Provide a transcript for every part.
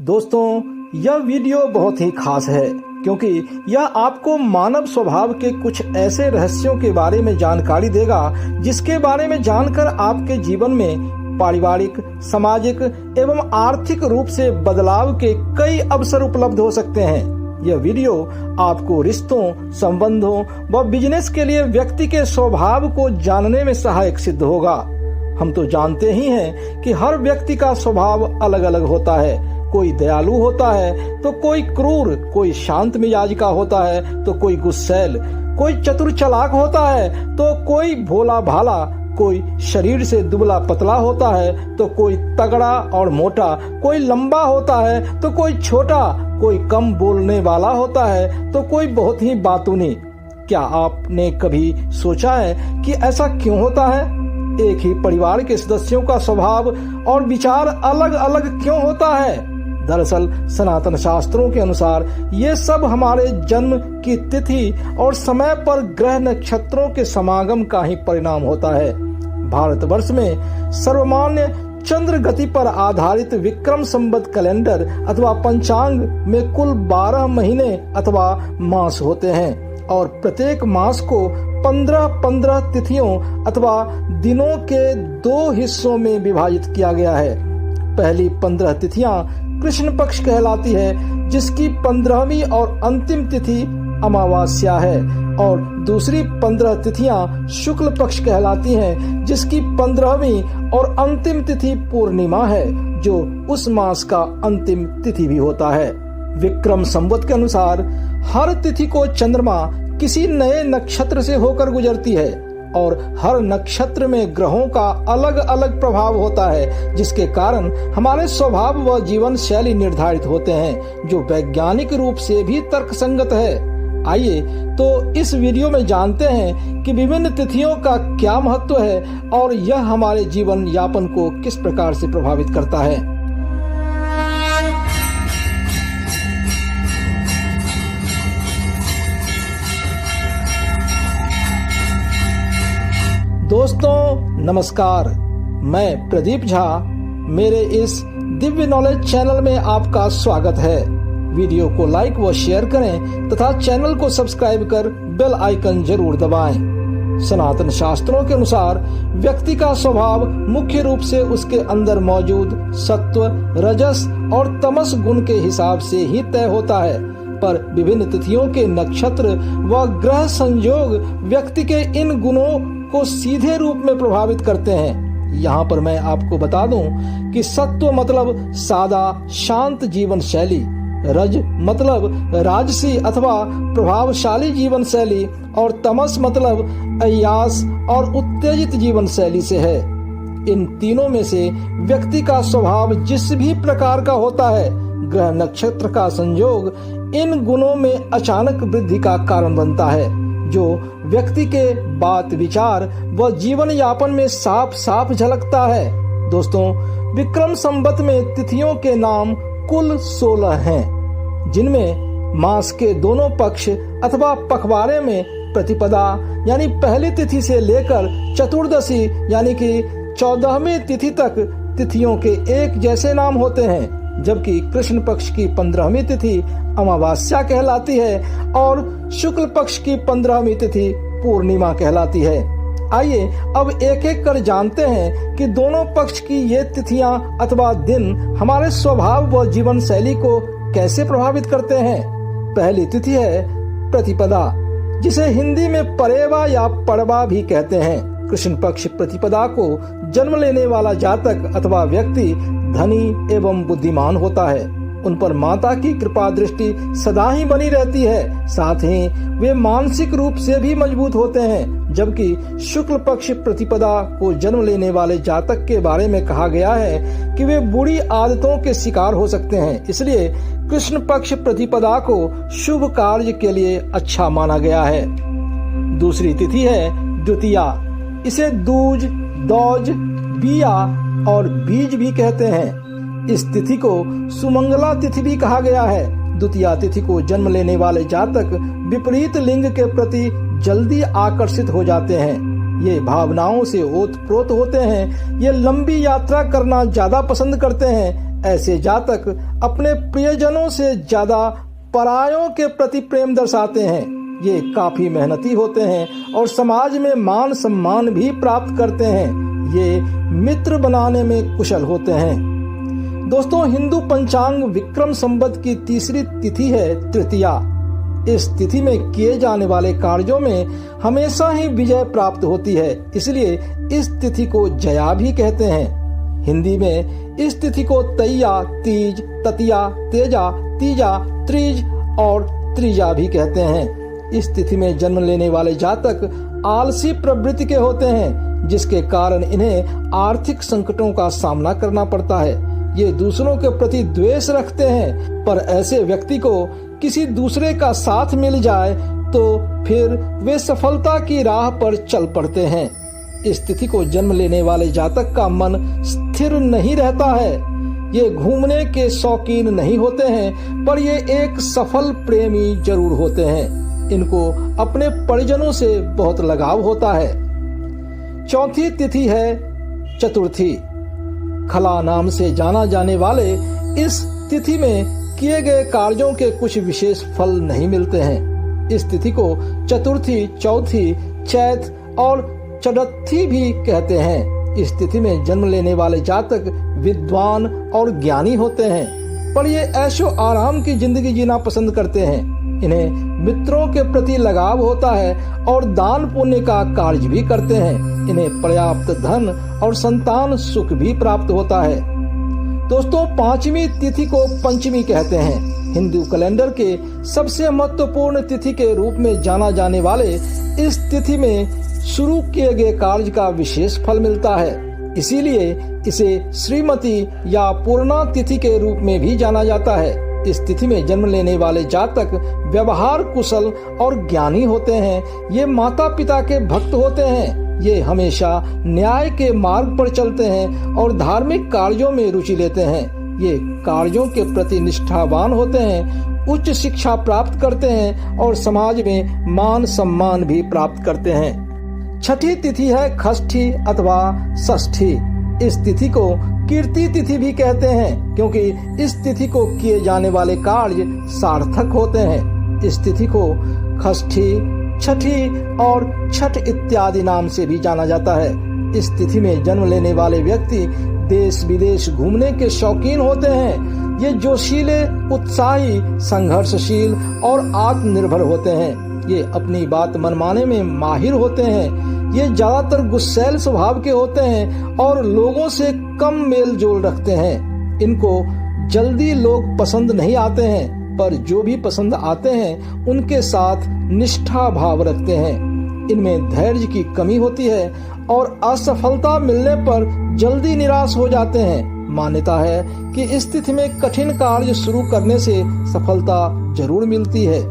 दोस्तों, यह वीडियो बहुत ही खास है क्योंकि यह आपको मानव स्वभाव के कुछ ऐसे रहस्यों के बारे में जानकारी देगा जिसके बारे में जानकर आपके जीवन में पारिवारिक, सामाजिक एवं आर्थिक रूप से बदलाव के कई अवसर उपलब्ध हो सकते हैं। यह वीडियो आपको रिश्तों, संबंधों व बिजनेस के लिए व्यक्ति के स्वभाव को जानने में सहायक सिद्ध होगा। हम तो जानते ही हैं कि हर व्यक्ति का स्वभाव अलग अलग होता है। कोई दयालु होता है तो कोई क्रूर, कोई शांत मिजाज का होता है तो कोई गुस्सैल, कोई चतुर चालाक होता है तो कोई भोला भाला, कोई शरीर से दुबला पतला होता है तो कोई तगड़ा और मोटा, कोई लंबा होता है तो कोई छोटा, कोई कम बोलने वाला होता है तो कोई बहुत ही बातूनी। क्या आपने कभी सोचा है कि ऐसा क्यों होता है? एक ही परिवार के सदस्यों का स्वभाव और विचार अलग अलग क्यों होता है? दरअसल सनातन शास्त्रों के अनुसार ये सब हमारे जन्म की तिथि और समय पर ग्रह नक्षत्रों के समागम का ही परिणाम होता है। भारतवर्ष में सर्वमान्य चंद्र गति पर आधारित विक्रम संवत कैलेंडर अथवा पंचांग में कुल 12 महीने अथवा मास होते हैं और प्रत्येक मास को 15-15 तिथियों अथवा दिनों के 2 हिस्सों में विभाजित किया गया है। पहली 15 तिथियां कृष्ण पक्ष कहलाती है, जिसकी 15वीं और अंतिम तिथि अमावस्या है, और दूसरी 15 तिथियां शुक्ल पक्ष कहलाती हैं, जिसकी 15वीं और अंतिम तिथि पूर्णिमा है, जो उस मास का अंतिम तिथि भी होता है। विक्रम संवत के अनुसार हर तिथि को चंद्रमा किसी नए नक्षत्र से होकर गुजरती है और हर नक्षत्र में ग्रहों का अलग अलग प्रभाव होता है, जिसके कारण हमारे स्वभाव व जीवन शैली निर्धारित होते हैं, जो वैज्ञानिक रूप से भी तर्कसंगत है। आइए तो इस वीडियो में जानते हैं कि विभिन्न तिथियों का क्या महत्व है और यह हमारे जीवन यापन को किस प्रकार से प्रभावित करता है। दोस्तों नमस्कार, मैं प्रदीप झा। मेरे इस दिव्य नॉलेज चैनल में आपका स्वागत है। वीडियो को लाइक व शेयर करें तथा चैनल को सब्सक्राइब कर बेल आइकन जरूर दबाएं। सनातन शास्त्रों के अनुसार व्यक्ति का स्वभाव मुख्य रूप से उसके अंदर मौजूद सत्व, रजस और तमस गुण के हिसाब से ही तय होता है, पर विभिन्न तिथियों के नक्षत्र व ग्रह संयोग व्यक्ति के इन गुणों को सीधे रूप में प्रभावित करते हैं। यहाँ पर मैं आपको बता दूं कि सत्व मतलब सादा शांत जीवन शैली, रज मतलब राजसी अथवा प्रभावशाली जीवन शैली और तमस मतलब अय्यास और उत्तेजित जीवन शैली से है। इन तीनों में से व्यक्ति का स्वभाव जिस भी प्रकार का होता है, ग्रह नक्षत्र का संयोग इन गुणों में अचानक वृद्धि का कारण बनता है, जो व्यक्ति के बात विचार व जीवन यापन में साफ साफ झलकता है। दोस्तों, विक्रम संवत में तिथियों के नाम कुल 16 हैं, जिनमें मास के दोनों पक्ष अथवा पखवाड़े में प्रतिपदा यानी पहली तिथि से लेकर चतुर्दशी यानी कि 14वीं तिथि तक तिथियों के एक जैसे नाम होते हैं, जबकि कृष्ण पक्ष की 15वीं तिथि अमावस्या कहलाती है और शुक्ल पक्ष की 15वीं तिथि पूर्णिमा कहलाती है। आइए अब एक एक कर जानते हैं कि दोनों पक्ष की ये तिथियां अथवा दिन हमारे स्वभाव व जीवन शैली को कैसे प्रभावित करते हैं। पहली तिथि है प्रतिपदा, जिसे हिंदी में परेवा या पड़वा भी कहते हैं। कृष्ण पक्ष प्रतिपदा को जन्म लेने वाला जातक अथवा व्यक्ति धनी एवं बुद्धिमान होता है। उन पर माता की कृपा दृष्टि सदा ही बनी रहती है, साथ ही वे मानसिक रूप से भी मजबूत होते हैं। जबकि शुक्ल पक्ष प्रतिपदा को जन्म लेने वाले जातक के बारे में कहा गया है कि वे बुरी आदतों के शिकार हो सकते हैं, इसलिए कृष्ण पक्ष प्रतिपदा को शुभ कार्य के लिए अच्छा माना गया है। दूसरी तिथि है द्वितीया। इसे दूज, दौज, बिया और बीज भी कहते हैं। इस तिथि को सुमंगला तिथि भी कहा गया है। द्वितीया तिथि को जन्म लेने वाले जातक विपरीत लिंग के प्रति जल्दी आकर्षित हो जाते हैं। ये भावनाओं से ओतप्रोत होते हैं। ये लंबी यात्रा करना ज्यादा पसंद करते हैं। ऐसे जातक अपने प्रियजनों से ज्यादा परायों के प्रति प्रेम दर्शाते हैं। ये काफी मेहनती होते हैं और समाज में मान सम्मान भी प्राप्त करते हैं। ये मित्र बनाने में कुशल होते हैं। दोस्तों, हिंदू पंचांग विक्रम संवत की तीसरी तिथि है तृतीया। इस तिथि में किए जाने वाले कार्यों में हमेशा ही विजय प्राप्त होती है, इसलिए इस तिथि को जया भी कहते हैं। हिंदी में इस तिथि को तैया, तीज, ततिया, तेजा, तीजा, त्रिज और त्रिजा भी कहते हैं। इस तिथि में जन्म लेने वाले जातक आलसी प्रवृत्ति के होते हैं, जिसके कारण इन्हें आर्थिक संकटों का सामना करना पड़ता है। ये दूसरों के प्रति द्वेष रखते हैं, पर ऐसे व्यक्ति को किसी दूसरे का साथ मिल जाए तो फिर वे सफलता की राह पर चल पड़ते हैं। इस तिथि को जन्म लेने वाले जातक का मन स्थिर नहीं रहता है। ये घूमने के शौकीन नहीं होते हैं, पर ये एक सफल प्रेमी जरूर होते हैं। इनको अपने परिजनों से बहुत लगाव होता है। चौथी तिथि है चतुर्थी। खला नाम से जाना जाने वाले इस तिथि में किए गए कार्यों के कुछ विशेष फल नहीं मिलते हैं। इस तिथि को चतुर्थी, चौथी, चैत और चतुर्थी भी कहते हैं। इस तिथि में जन्म लेने वाले जातक विद्वान और ज्ञानी होते हैं, पर ये ऐशो आराम की जिंदगी जीना पसंद करते हैं। इन्हें मित्रों के प्रति लगाव होता है और दान पुण्य का कार्य भी करते हैं। इन्हें पर्याप्त धन और संतान सुख भी प्राप्त होता है। दोस्तों, पांचवी तिथि को पंचमी कहते हैं। हिंदू कैलेंडर के सबसे महत्वपूर्ण तिथि के रूप में जाना जाने वाले इस तिथि में शुरू किए गए कार्य का विशेष फल मिलता है। इसीलिए इसे श्रीमती या पूर्णा तिथि के रूप में भी जाना जाता है। इस तिथि में जन्म लेने वाले जातक व्यवहार कुशल और ज्ञानी होते हैं। ये माता पिता के भक्त होते हैं। ये हमेशा न्याय के मार्ग पर चलते हैं और धार्मिक कार्यों में रुचि लेते हैं। ये कार्यों के प्रति निष्ठावान होते हैं, उच्च शिक्षा प्राप्त करते हैं और समाज में मान सम्मान भी प्राप्त करते हैं। छठी तिथि है खष्ठी अथवा षष्ठी। इस तिथि को कीर्ति तिथि भी कहते हैं, क्योंकि इस तिथि को किए जाने वाले कार्य सार्थक होते हैं। इस तिथि को खष्ठी, छठी और छठ इत्यादि नाम से भी जाना जाता है। इस तिथि में जन्म लेने वाले व्यक्ति देश विदेश घूमने के शौकीन होते हैं। ये जोशीले, उत्साही, संघर्षशील और आत्मनिर्भर होते हैं। ये अपनी बात मनमाने में माहिर होते हैं। ये ज्यादातर गुस्सैल स्वभाव के होते हैं और लोगों से कम मेल जोल रखते हैं। इनको जल्दी लोग पसंद नहीं आते हैं, पर जो भी पसंद आते हैं उनके साथ निष्ठा भाव रखते हैं। इनमें धैर्य की कमी होती है और असफलता मिलने पर जल्दी निराश हो जाते हैं। मान्यता है कि इस तिथि में कठिन कार्य शुरू करने से सफलता जरूर मिलती है।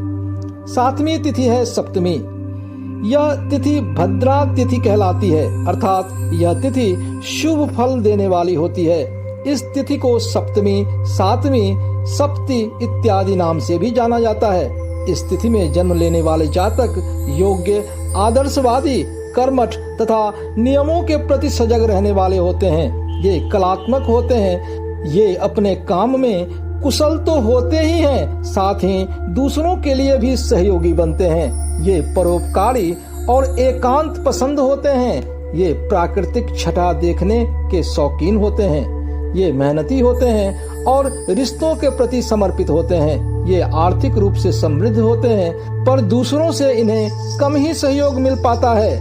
सातवीं तिथि है सप्तमी। यह तिथि भद्रा तिथि कहलाती है, अर्थात यह तिथि शुभ फल देने वाली होती है। इस तिथि को सप्तमी, सातवीं, सप्ती इत्यादि नाम से भी जाना जाता है। इस तिथि में जन्म लेने वाले जातक योग्य, आदर्शवादी, कर्मठ तथा नियमों के प्रति सजग रहने वाले होते हैं। ये कलात्मक होते हैं। ये अपने काम में कुशल तो होते ही हैं, साथ ही दूसरों के लिए भी सहयोगी बनते हैं। ये परोपकारी और एकांत पसंद होते हैं। ये प्राकृतिक छटा देखने के शौकीन होते हैं। ये मेहनती होते हैं और रिश्तों के प्रति समर्पित होते हैं। ये आर्थिक रूप से समृद्ध होते हैं, पर दूसरों से इन्हें कम ही सहयोग मिल पाता है।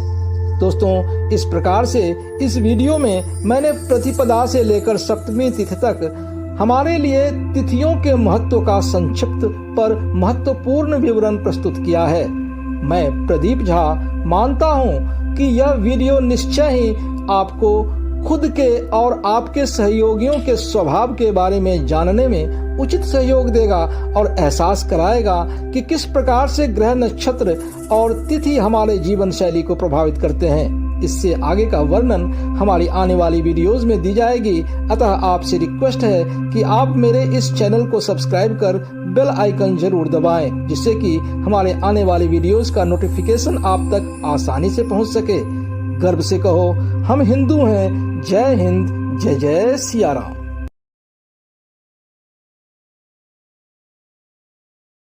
दोस्तों, इस प्रकार से इस वीडियो में मैंने प्रतिपदा से लेकर सप्तमी तिथि तक हमारे लिए तिथियों के महत्व का संक्षिप्त पर महत्वपूर्ण विवरण प्रस्तुत किया है। मैं प्रदीप झा मानता हूँ कि यह वीडियो निश्चय ही आपको खुद के और आपके सहयोगियों के स्वभाव के बारे में जानने में उचित सहयोग देगा और एहसास कराएगा कि किस प्रकार से ग्रह, नक्षत्र और तिथि हमारे जीवन शैली को प्रभावित करते हैं। इससे आगे का वर्णन हमारी आने वाली वीडियोस में दी जाएगी। अतः आपसे रिक्वेस्ट है कि आप मेरे इस चैनल को सब्सक्राइब कर बेल आइकन जरूर दबाएं, जिससे कि हमारे आने वाली वीडियोस का नोटिफिकेशन आप तक आसानी से पहुंच सके। गर्व से कहो, हम हिंदू हैं। जय हिंद, जय जय सिया राम।